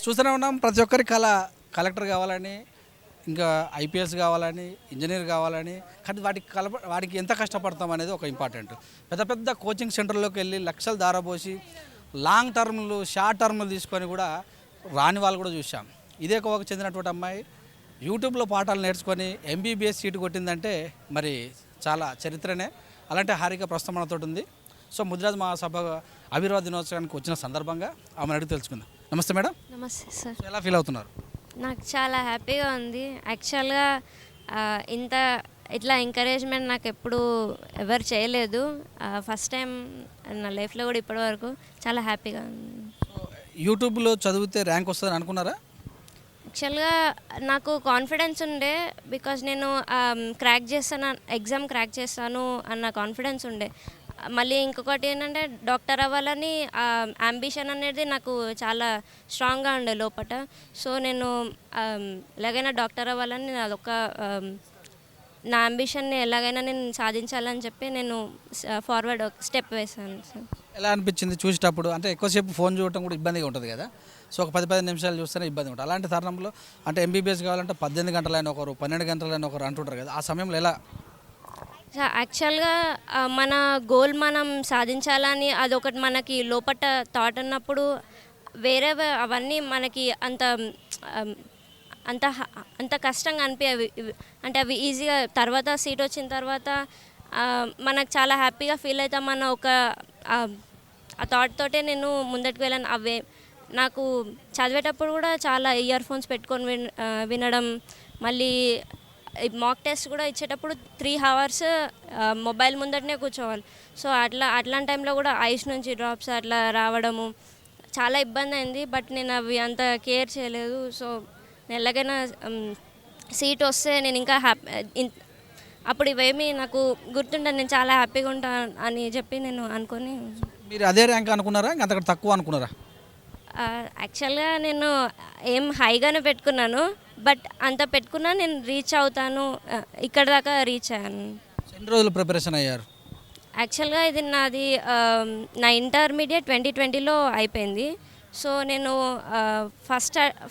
చూస్తూనే ఉన్నాం ప్రతి ఒక్కరి కళ కలెక్టర్ కావాలని, ఇంకా ఐపీఎస్ కావాలని, ఇంజనీర్ కావాలని. కానీ వాటికి ఎంత కష్టపడతాం అనేది ఒక ఇంపార్టెంట్. పెద్ద పెద్ద కోచింగ్ సెంటర్లోకి వెళ్ళి లక్షలు దారపోసి లాంగ్ టర్మ్లు షార్ట్ టర్మ్లు తీసుకొని కూడా రాని వాళ్ళు కూడా చూసాం. ఇదే కోవకు చెందినటువంటి అమ్మాయి యూట్యూబ్లో పాఠాలు నేర్చుకొని ఎంబీబీఎస్ సీటు కొట్టిందంటే మరి చాలా చరిత్రనే. అలాంటి హారిక ప్రస్తుతం మనతో ఉంది. సో ముదిరాజ్ మహాసభ ఆవిర్వాద దినోత్సవానికి వచ్చిన సందర్భంగా ఆమెను అడిగి తెలుసుకుందాం. నమస్తే మేడం. నమస్తే సార్. ఎలా ఫీల్ అవుతున్నారు? నాకు చాలా హ్యాపీగా ఉంది. యాక్చువల్గా ఇంత ఇట్లా ఎంకరేజ్మెంట్ నాకు ఎప్పుడు ఎవరు చేయలేదు. ఫస్ట్ టైం నా లైఫ్లో కూడా ఇప్పటివరకు చాలా హ్యాపీగా ఉంది. యూట్యూబ్లో చదివితే ర్యాంక్ వస్తుందని అనుకున్నారా? యాక్చువల్గా నాకు కాన్ఫిడెన్స్ ఉండే, బికాజ్ నేను ఎగ్జామ్ క్రాక్ చేస్తాను అన్న కాన్ఫిడెన్స్ ఉండే. మళ్ళీ ఇంకొకటి ఏంటంటే డాక్టర్ అవ్వాలని అంబిషన్ అనేది నాకు చాలా స్ట్రాంగ్గా ఉండే లోపల. సో నేను ఎలాగైనా డాక్టర్ అవ్వాలని నా అంబిషన్ని ఎలాగైనా నేను సాధించాలని చెప్పి నేను ఫార్వర్డ్ స్టెప్ వేసాను సార్. ఎలా అనిపించింది చూసేటప్పుడు? అంటే ఎక్కువసేపు ఫోన్ చూడటం కూడా ఇబ్బందిగా ఉంటుంది కదా. సో ఒక 10-15 నిమిషాలు చూస్తేనే ఇబ్బంది ఉంటుంది. అలాంటి తరుణంలో అంటే ఎంబీబీఎస్ కావాలంటే 18 గంటలైన ఒకరు, 12 గంటలైన ఒకరు అంటుంటారు కదా. ఆ సమయంలో ఎలా? యాక్చువల్గా మన గోల్ మనం సాధించాలని అదొకటి మనకి లోపట థాట్ ఉన్నప్పుడు వేరే అవన్నీ మనకి అంత అంత అంత కష్టంగా అనిపించేవి. అంటే అవి ఈజీగా తర్వాత సీట్ వచ్చిన తర్వాత మనకు చాలా హ్యాపీగా ఫీల్ అవుతామన్న ఆ థాట్ తోటే నేను ముందటికి వెళ్ళాను. అవే నాకు చదివేటప్పుడు కూడా చాలా ఇయర్ ఫోన్స్ పెట్టుకొని వినడం, మళ్ళీ మాక్ టెస్ట్ కూడా ఇచ్చేటప్పుడు 3 hours మొబైల్ ముందటనే కూర్చోవాలి. సో అట్లాంటి టైంలో కూడా ఐస్ నుంచి డ్రాప్స్ అట్లా రావడము చాలా ఇబ్బంది అయింది. బట్ నేను అవి అంత కేర్ చేయలేదు. సో నేను ఎలాగైనా సీట్ వస్తే నేను ఇంకా అప్పుడు ఇవేమీ నాకు గుర్తుండే, నేను చాలా హ్యాపీగా ఉంటాను అని చెప్పి నేను అనుకొని. మీరు అదే ర్యాంక్ అనుకున్నారా, అంతకంటే తక్కువ అనుకున్నారా? యాక్చువల్గా నేను ఏం హైగానే పెట్టుకున్నాను, బట్ అంత పెట్టుకున్నా నేను రీచ్ అవుతాను, ఇక్కడ దాకా రీచ్ అయ్యాను. ఎన్ని రోజులు ప్రిపరేషన్ అయ్యారు? యాక్చువల్గా ఇది నాది నా ఇంటర్మీడియట్ 2020లో అయిపోయింది. సో నేను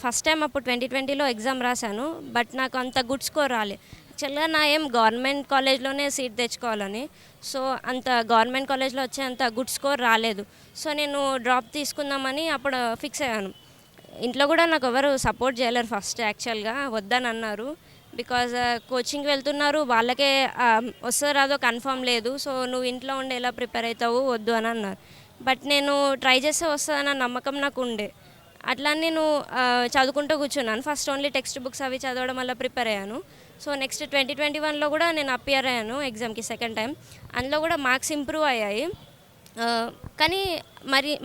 ఫస్ట్ టైం అప్పుడు 2020లో ఎగ్జామ్ రాశాను, బట్ నాకు అంత గుడ్ స్కోర్ రాలేదు. యాక్చువల్గా నా ఏం గవర్నమెంట్ కాలేజ్లోనే సీట్ తెచ్చుకోవాలని, సో అంత గవర్నమెంట్ కాలేజ్లో వచ్చే అంత గుడ్ స్కోర్ రాలేదు. సో నేను డ్రాప్ తీసుకుందామని అప్పుడు ఫిక్స్ అయ్యాను. ఇంట్లో కూడా నాకు ఎవరు సపోర్ట్ చేయలేరు ఫస్ట్. యాక్చువల్గా వద్దని అన్నారు, బికాజ్ కోచింగ్కి వెళ్తున్నారు, వాళ్ళకే వస్తుందో రాదో కన్ఫర్మ్ లేదు. సో నువ్వు ఇంట్లో ఉండి ఎలా ప్రిపేర్ అవుతావు, వద్దు అని అన్నారు. బట్ నేను ట్రై చేస్తే వస్తుందన్న నమ్మకం నాకు ఉండే. అట్లా నేను చదువుకుంటూ కూర్చున్నాను. ఫస్ట్ ఓన్లీ టెక్స్ట్ బుక్స్ అవి చదవడం వల్ల ప్రిపేర్ అయ్యాను. సో నెక్స్ట్ 2021లో కూడా నేను అపియర్ అయ్యాను ఎగ్జామ్కి సెకండ్ టైం. అందులో కూడా మార్క్స్ ఇంప్రూవ్ అయ్యాయి. కానీ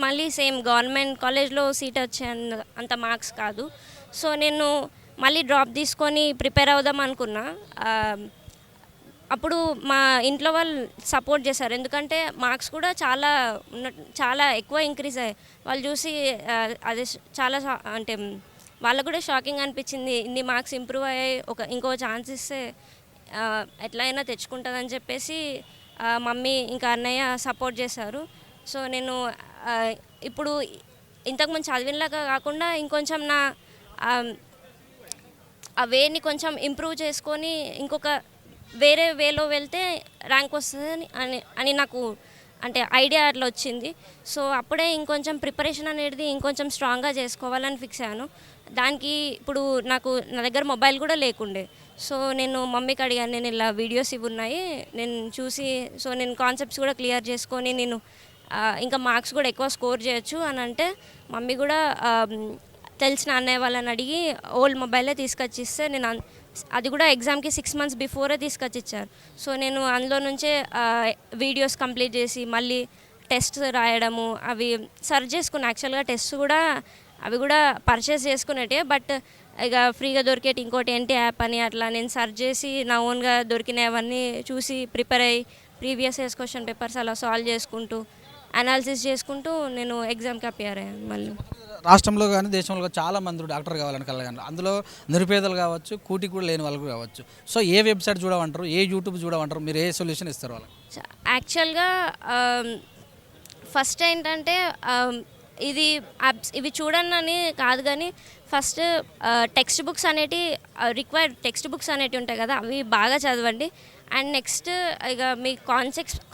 మళ్ళీ సేమ్ గవర్నమెంట్ కాలేజ్లో సీట్ వచ్చే అంత మార్క్స్ కాదు. సో నేను మళ్ళీ డ్రాప్ తీసుకొని ప్రిపేర్ అవుదాం అనుకున్నా. అప్పుడు మా ఇంట్లో వాళ్ళు సపోర్ట్ చేశారు, ఎందుకంటే మార్క్స్ కూడా చాలా ఎక్కువ ఇంక్రీజ్ అయ్యాయి. వాళ్ళు చూసి అదే చాలా అంటే వాళ్ళకు కూడా షాకింగ్ అనిపించింది. ఇన్ని మార్క్స్ ఇంప్రూవ్ అయ్యాయి, ఇంకో ఛాన్స్ ఇస్తే ఎట్లయినా తెచ్చుకుంటుందని చెప్పేసి మమ్మీ ఇంకా అన్నయ్య సపోర్ట్ చేశారు. సో నేను ఇప్పుడు ఇంతకుముందు చదివినలాగా కాకుండా ఇంకొంచెం నా ఆ వేని కొంచెం ఇంప్రూవ్ చేసుకొని ఇంకొక వేరే వేలో వెళ్తే ర్యాంక్ వస్తుంది అని నాకు అంటే ఐడియా అట్లా వచ్చింది. సో అప్పుడే ఇంకొంచెం ప్రిపరేషన్ అనేది ఇంకొంచెం స్ట్రాంగ్గా చేసుకోవాలని ఫిక్స్ అయ్యాను. దానికి ఇప్పుడు నా దగ్గర మొబైల్ కూడా లేకుండే. సో నేను మమ్మీకి అడిగాను, నేను ఇలా వీడియోస్ ఇవి ఉన్నాయి, నేను చూసి సో నేను కాన్సెప్ట్స్ కూడా క్లియర్ చేసుకొని నేను ఇంకా మార్క్స్ కూడా ఎక్కువ స్కోర్ చేయొచ్చు అని అంటే, మమ్మీ కూడా తెలిసిన అన్నయ్య వాళ్ళని అడిగి ఓల్డ్ మొబైలే తీసుకొచ్చి ఇస్తే నేను అది కూడా ఎగ్జామ్కి 6 months బిఫోరే తీసుకొచ్చి ఇచ్చారు. సో నేను అందులో నుంచే వీడియోస్ కంప్లీట్ చేసి మళ్ళీ టెస్ట్ రాయడము అవి సర్చ్ చేసుకున్నాను. యాక్చువల్గా టెస్ట్ కూడా అవి కూడా పర్చేస్ చేసుకునేటే, బట్ ఇక ఫ్రీగా దొరికేటి ఇంకోటి ఏంటి యాప్ అని అట్లా నేను సర్చ్ చేసి నా ఓన్గా దొరికినవన్నీ చూసి ప్రిపేర్ అయ్యి ప్రీవియస్ ఇయర్స్ క్వశ్చన్ పేపర్స్ అలా సాల్వ్ చేసుకుంటూ అనాలిసిస్ చేసుకుంటూ నేను ఎగ్జామ్కి అపియర్ అయ్యాను. మళ్ళీ రాష్ట్రంలో కానీ దేశంలో కానీ చాలా మంది డాక్టర్ కావాలని కలగాలి. అందులో నిరుపేదలు కావచ్చు, కూటికి కూడా లేని వాళ్ళు కావచ్చు. సో ఏ వెబ్సైట్ చూడమంటారు, ఏ యూట్యూబ్ చూడమంటారు, మీరు ఏ సొల్యూషన్ ఇస్తారు వాళ్ళకి? యాక్చువల్గా ఫస్ట్ ఏంటంటే ఇది ఇవి చూడండి అని కాదు కానీ ఫస్ట్ టెక్స్ట్ బుక్స్ అనేటి రిక్వైర్డ్ టెక్స్ట్ బుక్స్ అనేటివి ఉంటాయి కదా, అవి బాగా చదవండి. అండ్ నెక్స్ట్ ఇక మీ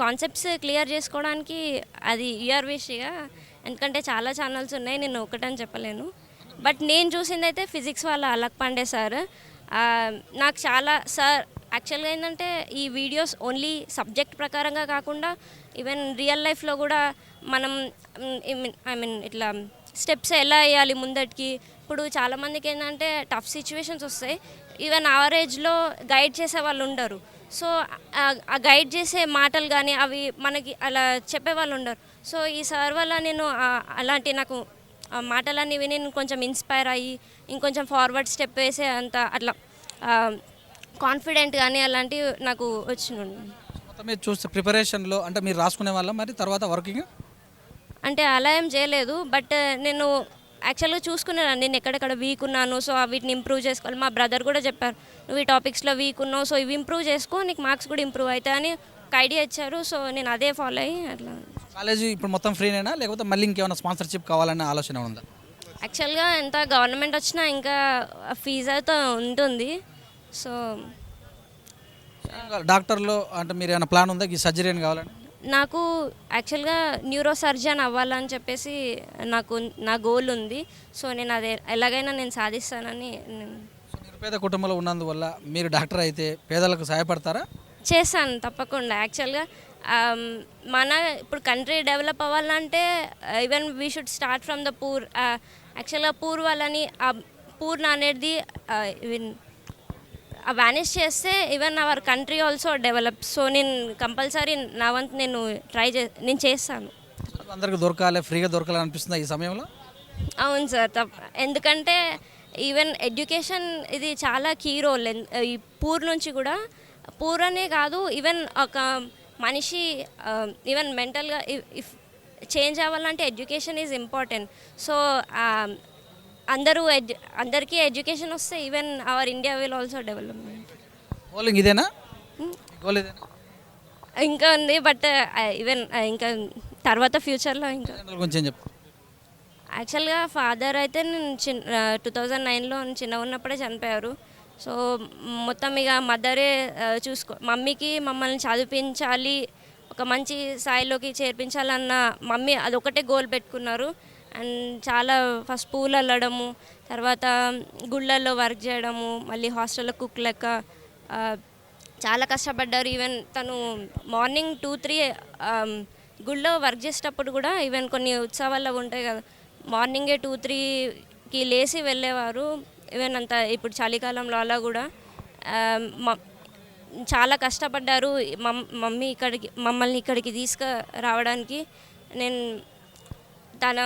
కాన్సెప్ట్స్ క్లియర్ చేసుకోవడానికి అది యూఆర్ విషిగా, ఎందుకంటే చాలా ఛానల్స్ ఉన్నాయి, నేను ఒకటని చెప్పలేను. బట్ నేను చూసింది అయితే ఫిజిక్స్ వాళ్ళ అలక్ పాండే సార్. నాకు చాలా సార్ యాక్చువల్గా ఏంటంటే ఈ వీడియోస్ ఓన్లీ సబ్జెక్ట్ ప్రకారంగా కాకుండా ఈవెన్ రియల్ లైఫ్లో కూడా మనం ఐ మీన్ ఇట్లా స్టెప్స్ ఎలా వేయాలి ముందటికి. ఇప్పుడు చాలామందికి ఏంటంటే టఫ్ సిచ్యువేషన్స్ వస్తాయి, ఈవెన్ అవరేజ్లో గైడ్ చేసే వాళ్ళు ఉండరు. సో ఆ గైడ్ చేసే మాటలు కానీ అవి మనకి అలా చెప్పే వాళ్ళు ఉండరు. సో ఈ సార్ వల్ల నేను అలాంటి నాకు ఆ మాటలన్నీ విని నేను కొంచెం ఇన్స్పైర్ అయ్యి ఇంకొంచెం ఫార్వర్డ్ స్టెప్ వేసే అంత అట్లా కాన్ఫిడెంట్ కానీ అలాంటివి నాకు వచ్చినాయి. మొత్తం మీరు చూస్తే ప్రిపరేషన్లో అంటే మీరు రాసుకునే వాళ్ళ మరి తర్వాత వర్కింగ్ అంటే అలా ఏం చేయలేదు, బట్ నేను యాక్చువల్గా చూసుకున్నాను నేను ఎక్కడెక్కడ వీక్ ఉన్నాను, సో వీటిని ఇంప్రూవ్ చేసుకోవాలి. మా బ్రదర్ కూడా చెప్పారు, నువ్వు ఈ టాపిక్స్లో వీక్ ఉన్నావు, సో ఇవి ఇంప్రూవ్ చేసుకో, నీకు మార్క్స్ కూడా ఇంప్రూవ్ అవుతాయి అని ఒక ఐడియా ఇచ్చారు. సో నేను అదే ఫాలో అయ్యి అట్లా. కాలేజీ ఇప్పుడు మొత్తం ఫ్రీనేనా లేకపోతే మళ్ళీ ఇంకేమైనా స్పాన్సర్షిప్ కావాలనే ఆలోచన ఉందా? యాక్చువల్గా ఎంత గవర్నమెంట్ వచ్చినా ఇంకా ఫీజు అయితే ఉంటుంది. సో డాక్టర్లో అంటే మీరు ఏమైనా ప్లాన్ ఉందా ఈ సర్జరీ అని కావాలని? నాకు యాక్చువల్గా న్యూరో సర్జన్ అవ్వాలని చెప్పేసి నా గోల్ ఉంది. సో నేను అదే ఎలాగైనా నేను సాధిస్తానని నిరుపేద కుటుంబంలో ఉన్నందువల్ల మీరు డాక్టర్ అయితే పేదలకు సహాయపడతారా? చేస్తాను తప్పకుండా. యాక్చువల్గా మన ఇప్పుడు కంట్రీ డెవలప్ అవ్వాలంటే even we should start from the poor. యాక్చువల్గా పూర్ వాళ్ళని పూర్ అనేది వానిష్ చేస్తే even our country also develop. So నేను కంపల్సరీ నా వంతు నేను చేస్తాను. అందరికి దొరకాలి, ఫ్రీగా దొరకాలి అనిపిస్తుంది ఈ సమయంలో? అవును సార్, ఎందుకంటే ఈవెన్ ఎడ్యుకేషన్ ఇది చాలా కీ రోల్. ఈ పూర్ నుంచి కూడా పూర్ అనే కాదు, ఈవెన్ ఒక మనిషి ఈవెన్ మెంటల్గా ఇఫ్ చేంజ్ అవ్వాలంటే ఎడ్యుకేషన్ ఈజ్ ఇంపార్టెంట్. సో అందరికీ ఎడ్యుకేషన్ వస్తే even our India will also development. Goal ఇదేనా? గోల్ ఇదేనా? ఇంకా ఉంది, బట్ ఈవెన్ ఇంకా తర్వాత ఫ్యూచర్లో ఇంకా కొంచెం చెప్పు. యాక్చువల్గా ఫాదర్ అయితే నేను 2009లో చిన్న ఉన్నప్పుడే చనిపోయారు. సో మొత్తం ఇక మదరే మమ్మీకి మమ్మల్ని చదివించాలి, ఒక మంచి స్థాయిలోకి చేర్పించాలన్న మమ్మీ అదొకటే గోల్ పెట్టుకున్నారు. అండ్ చాలా ఫస్ట్ పూలు అల్లడము, తర్వాత గుళ్ళల్లో వర్క్ చేయడము, మళ్ళీ హాస్టల్లో కుక్ లెక్క చాలా కష్టపడ్డారు. ఈవెన్ తను మార్నింగ్ 2-3 గుళ్ళో వర్క్ చేసేటప్పుడు కూడా ఈవెన్ కొన్ని ఉత్సవాల్లో ఉంటాయి కదా, మార్నింగే 2-3కి లేచి వెళ్ళేవారు. ఈవెన్ అంత ఇప్పుడు చలికాలంలో అలా కూడా చాలా కష్టపడ్డారు. మమ్మల్ని ఇక్కడికి తీసుకురావడానికి నేను తన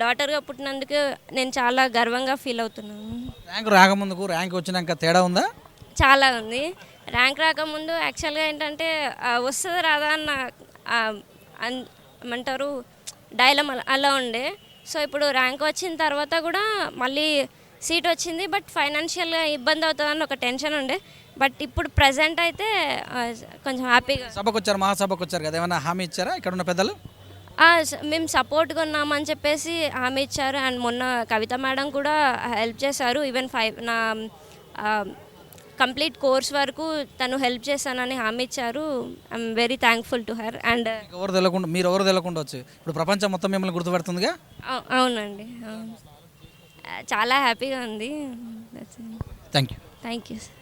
డాటర్గా పుట్టినందుకు నేను చాలా గర్వంగా ఫీల్ అవుతున్నాను. ర్యాంక్ రాకముందుకు ర్యాంక్ వచ్చినాక తేడా ఉందా? చాలా ఉంది. ర్యాంక్ రాకముందు యాక్చువల్గా ఏంటంటే వస్తుందా రాదా అన్న ఏమంటారు డైలమ్ అలా ఉండే. సో ఇప్పుడు ర్యాంక్ వచ్చిన తర్వాత కూడా మళ్ళీ సీట్ వచ్చింది, బట్ ఫైనాన్షియల్గా ఇబ్బంది అవుతుందని ఒక టెన్షన్ ఉండే. బట్ ఇప్పుడు ప్రజెంట్ అయితే కొంచెం హ్యాపీగా. సభకు వచ్చారు, మహాసభకు వచ్చారు కదా, ఏమైనా హామీ ఇచ్చారా ఇక్కడ ఉన్న పెద్దలు? మేము సపోర్ట్గా ఉన్నామని చెప్పేసి హామీ ఇచ్చారు. అండ్ మొన్న కవిత మేడం కూడా హెల్ప్ చేశారు. ఈవెన్ నా కంప్లీట్ కోర్స్ వరకు తను హెల్ప్ చేశానని హామీ ఇచ్చారు. I'm very thankful to her. And మీరు ఎవరు తెలకుండా వచ్చి ఇప్పుడు ప్రపంచం మొత్తం మిమ్మల్ని గుర్తుపెడుతుందిగా? అవునండి, చాలా హ్యాపీగా ఉంది. Thank you. Thank you sir.